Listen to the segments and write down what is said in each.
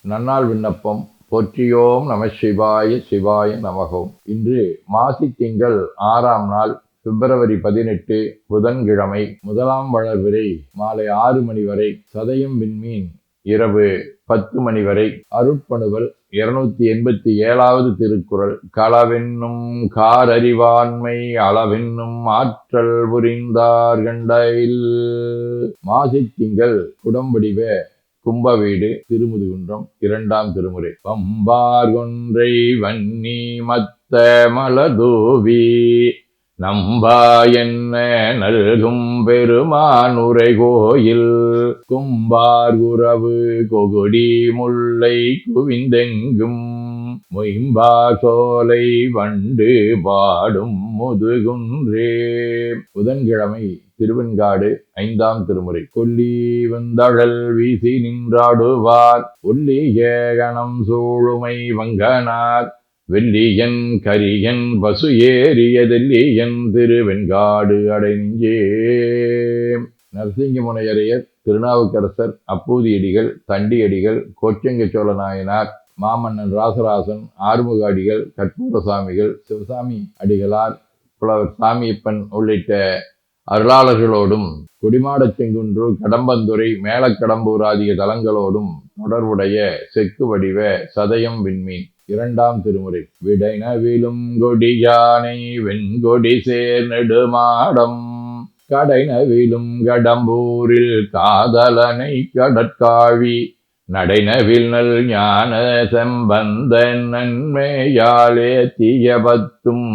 நன்னாள் விண்ணப்பம். போற்றியோம் நம சிவாய சிவாய நமகோம். இன்று மாசி திங்கள் 6ஆம் நாள், பிப்ரவரி 18, புதன்கிழமை. முதலாம் வளர்விரை மாலை 6 மணி வரை, சதயம் விண்மீன் இரவு 10 மணி வரை. அருட்பணுவல் 287வது திருக்குறள். களவென்னும் காரறிவாண்மை அளவென்னும் ஆற்றல் புரிந்தார் கண்டையில். மாசி திங்கள் குடம்படிவ கும்பவீடு திருமுதுகுன்றம் 2ஆம் திருமுறை. பம்பார் கொன்றை வன்னி மத்த மலதூவி நம்பா என்ன நல்கும் பெருமானுரை கோயில். கும்பார் குரவு கொகுடி முல்லை குவிந்தெங்கும் மொயம்பா சோலை வண்டு பாடும் முதுகுன்றே. புதன்கிழமை திருவெண்காடு 5ஆம் திருமுறை. கொல்லி வந்தழல் வீசி நின்றாடுவார் ஒல்லிய கணம் சூழுமை வங்கனார் வெள்ளியன் கரியன் பசு ஏறியதெல்லியன் திருவெண்காடு அடைஞ்சே. நரசிங்கமுனையரையர், திருநாவுக்கரசர், அப்பூதியடிகள், தண்டியடிகள், கோச்சங்க சோழ நாயனார், மாமன்னன் ராசராசன், ஆறுமுக அடிகள், கற்பூரசாமிகள், சிவசாமி அடிகளார், புலவர் சாமியப்பன் உள்ளிட்ட அருளாளர்களோடும் குடிமாடச் செங்குன்று, கடம்பந்துறை, மேலக்கடம்பூர் ஆகிய தலங்களோடும் தொடர்புடைய செக்கு வடிவ சதயம் விண்மீன் 2ஆம் திருமுறை. விடைனவிலும் கொடியானை வெண்கொடி சேர் நெடுமாடம் கடைனவிலும் கடம்பூரில் காதலனை கடற்காழி நடைனவில் நல் ஞான செம்பந்த நன்மையாலே தீயபத்தும்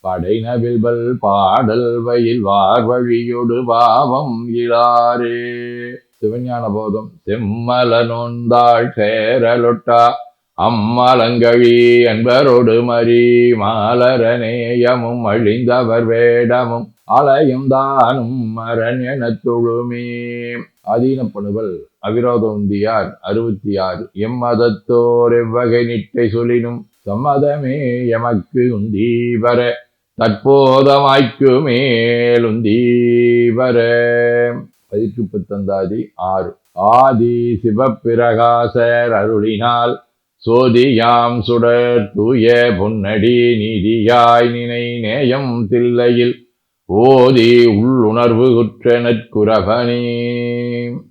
படைனவில் பல் பாடல் வயில் வார்வழியொடு பாவம் இளாரே. சிவஞான போதம். செம்மல நோந்தாள் சேரலொட்டா அம்மலங்கழி அன்பரோடு மறி மாலரநேயமும் அழிந்தவர் வேடமும் அலையும் தானும் மரண் எனத் தொழுமே. ஆதீனப்பணுவல் அவிரோத உந்தியார் 66. எம்மதத்தோர் எவ்வகை நிட்டை சொல்லினும் சம்மதமே எமக்கு உந்தீவர தற்போதமாய்க்கு மேல் உந்தீவர. 18 6. ஆதி சிவப்பிரகாசர் அருளினால் சோதியாம் சுடர் தூய பொன்னடி நீதியாய் நினை நேயம் தில்லையில் ஓதி உள்ளுணர்வு குற்ற நற்குரவனே.